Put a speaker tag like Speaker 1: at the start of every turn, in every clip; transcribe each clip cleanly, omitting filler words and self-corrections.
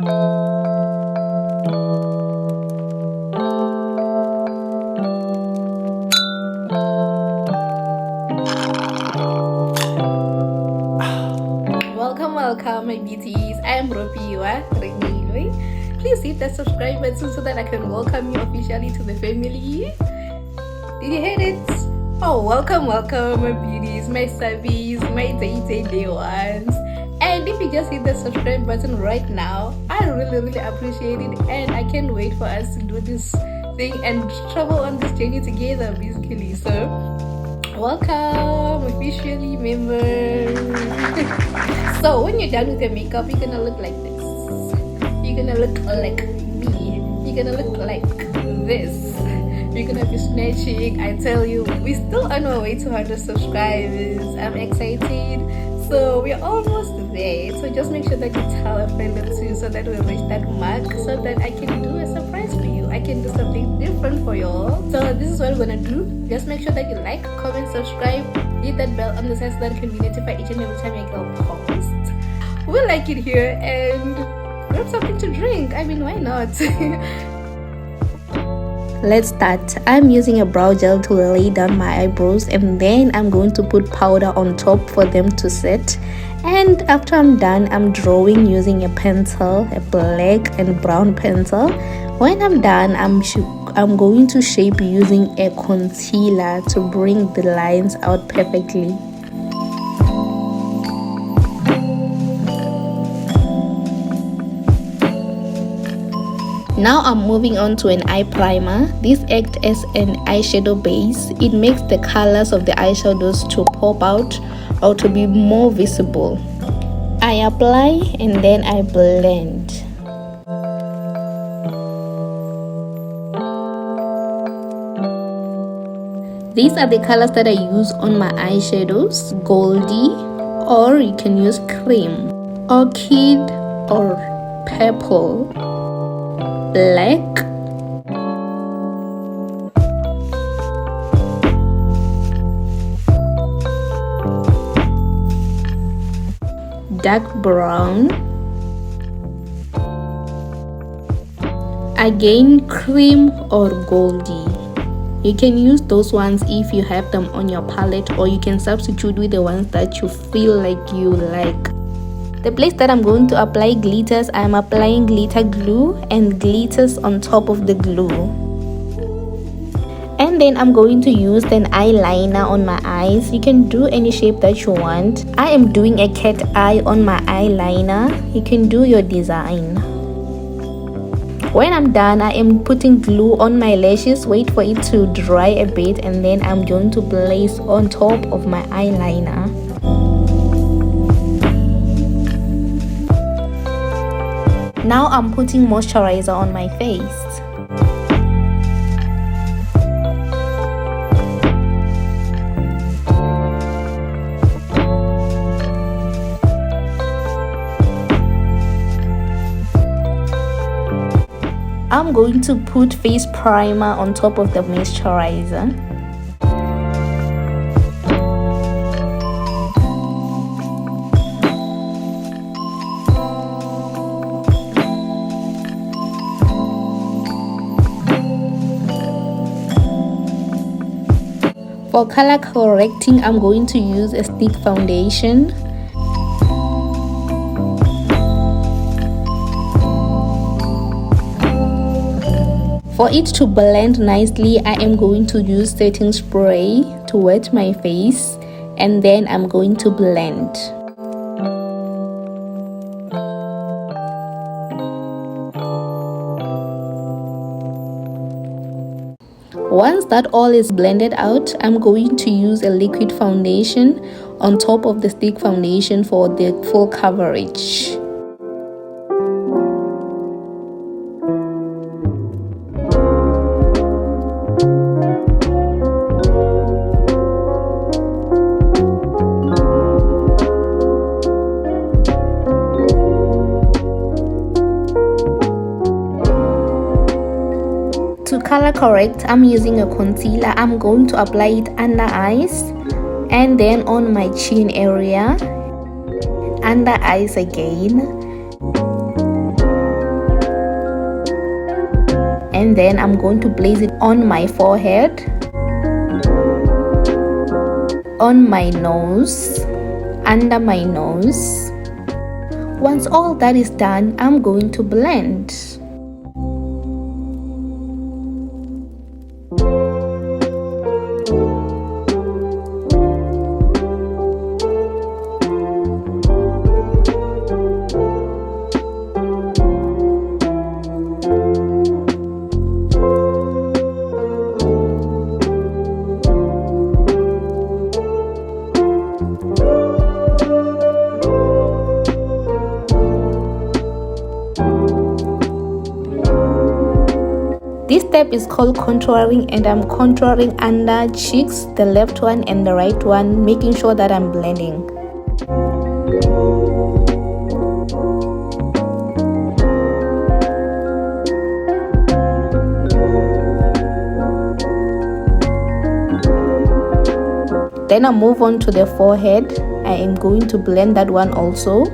Speaker 1: Welcome my beauties. I am RofhiwaReneilwe. Please hit that subscribe button so that I can welcome you officially to the family. Did you hear it? Oh, welcome my beauties, my subbies, my day ones. And if you just hit the subscribe button right now, I really appreciate it, and I can't wait for us to do this thing and travel on this journey together basically. So welcome officially members. So when you're done with your makeup, you're gonna look like this. You're gonna look like me. You're gonna look like this. You're gonna be snatching. I tell you, we're still on our way to 100 subscribers. I'm excited. So we're almost there. So just make sure that you tell a friend or two so that we'll reach that mark, so that I can do a surprise for you. I can do something different for y'all. So this is what we're gonna do. Just make sure that you like, comment, subscribe, hit that bell on the side so that you can be notified each and every time I go post. We like it here, and grab something to drink. I mean, why not? Let's start. I'm using a brow gel to lay down my eyebrows, and then I'm going to put powder on top for them to set. And after I'm done, I'm drawing using a pencil, a black and brown pencil. When I'm done, I'm going to shape using a concealer to bring the lines out perfectly. Now I'm moving on to an eye primer. This acts as an eyeshadow base. It makes the colors of the eyeshadows to pop out or to be more visible. I apply and then I blend. These are the colors that I use on my eyeshadows: Goldie, or you can use cream, orchid or purple, black, dark brown, again cream or Goldie. You can use those ones if you have them on your palette, or you can substitute with the ones that you feel like you like. The place that I'm going to apply glitters, I'm applying glitter glue and glitters on top of the glue. And then I'm going to use an eyeliner on my eyes. You can do any shape that you want. I am doing a cat eye on my eyeliner. You can do your design. When I'm done, I am putting glue on my lashes. Wait for it to dry a bit, and then I'm going to place on top of my eyeliner. Now I'm putting moisturizer on my face. I'm going to put face primer on top of the moisturizer. For color correcting, I'm going to use a stick foundation. For it to blend nicely, I am going to use setting spray to wet my face, and then I'm going to blend. Once that all is blended out, I'm going to use a liquid foundation on top of the stick foundation for the full coverage. To color correct, I'm using a concealer. I'm going to apply it under eyes and then on my chin area, under eyes again, and then I'm going to place it on my forehead, on my nose, under my nose. Once all that is done, I'm going to blend. This step is called contouring, and I'm contouring under cheeks, the left one and the right one, making sure that I'm blending. Then I move on to the forehead. I am going to blend that one also.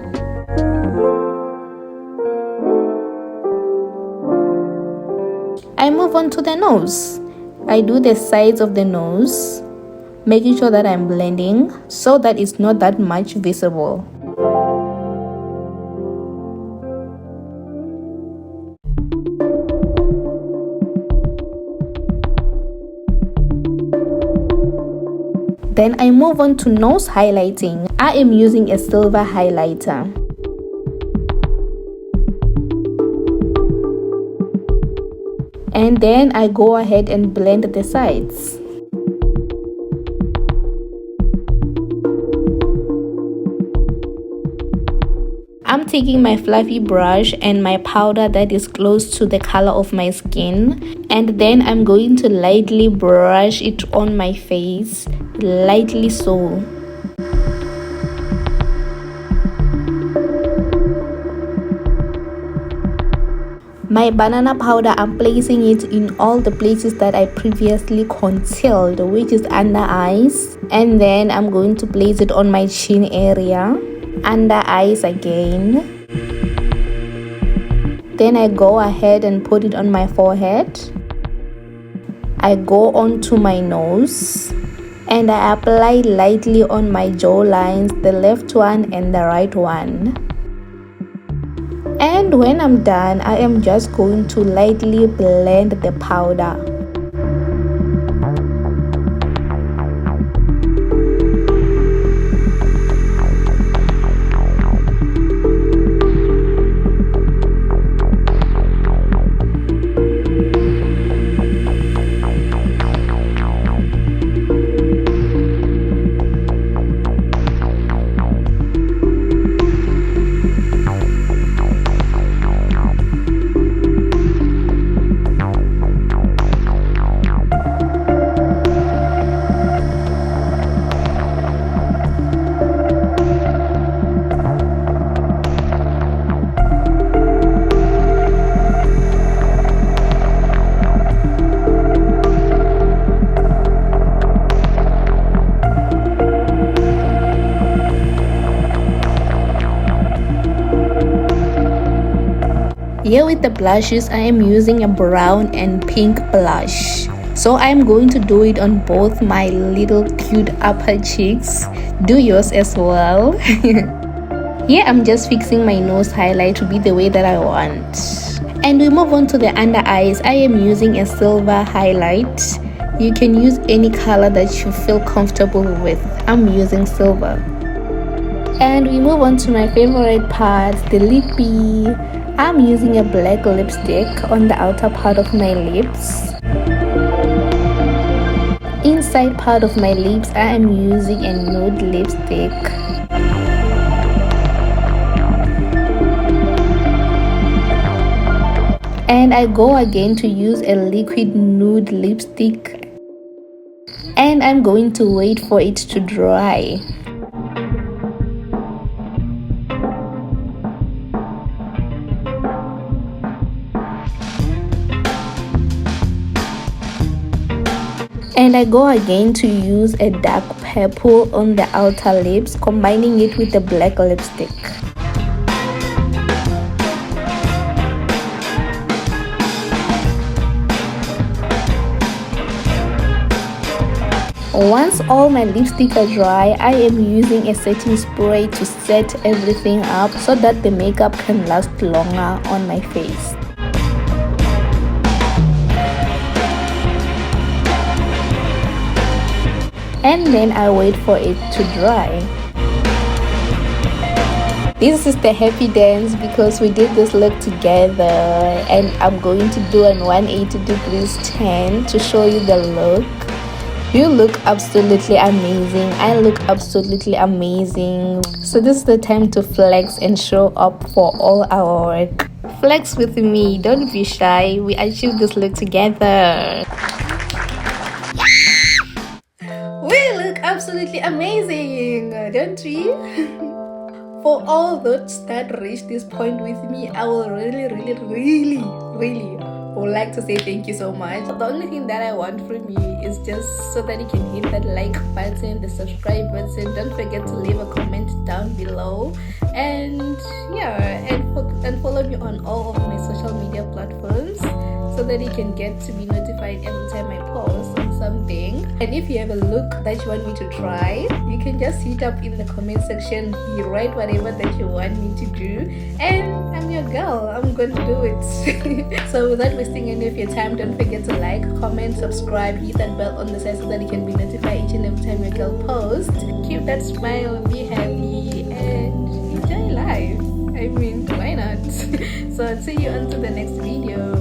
Speaker 1: I move on to the nose. I do the sides of the nose, making sure that I'm blending so that it's not that much visible. Then I move on to nose highlighting. I am using a silver highlighter. And then I go ahead and blend the sides. I'm taking my fluffy brush and my powder that is close to the color of my skin, and then I'm going to lightly brush it on my face, lightly so. My banana powder, I'm placing it in all the places that I previously concealed, which is under eyes, and then I'm going to place it on my chin area, under eyes again. Then I go ahead and put it on my forehead. I go on to my nose and I apply lightly on my jaw lines, the left one and the right one. And when I'm done, I am just going to lightly blend the powder. Here with the blushes, I am using a brown and pink blush. So I'm going to do it on both my little cute upper cheeks. Do yours as well. Here I'm just fixing my nose highlight to be the way that I want. And we move on to the under eyes. I am using a silver highlight. You can use any color that you feel comfortable with. I'm using silver. And we move on to my favorite part, the lippy. I'm using a black lipstick on the outer part of my lips. Inside part of my lips, I am using a nude lipstick. And I go again to use a liquid nude lipstick. And I'm going to wait for it to dry. And I go again to use a dark purple on the outer lips, combining it with the black lipstick. Once all my lipstick are dry, I am using a setting spray to set everything up so that the makeup can last longer on my face. And then I wait for it to dry. This is the happy dance because we did this look together, and I'm going to do a 180 degrees turn to show you the look. You look absolutely amazing. I look absolutely amazing. So this is the time to flex and show up for all our work. Flex with me, don't be shy. We achieved this look together. We look absolutely amazing, don't we? For all those that reached this point with me, I will really would like to say thank you so much. The only thing that I want from you is just so that you can hit that like button, the subscribe button. Don't forget to leave a comment down below, and yeah, and follow me on all of my social media platforms so that you can get to be notified every time I post on something. And if you have a look that you want me to try, you can just hit up in the comment section. You write whatever that you want me to do, and I'm your girl. I'm going to do it. So without wasting any of your time, don't forget to like, comment, subscribe, hit that bell on the side so that you can be notified each and every time your girl posts. Keep that smile, be happy, and enjoy life. I mean, why not? So I'll see you until the next video.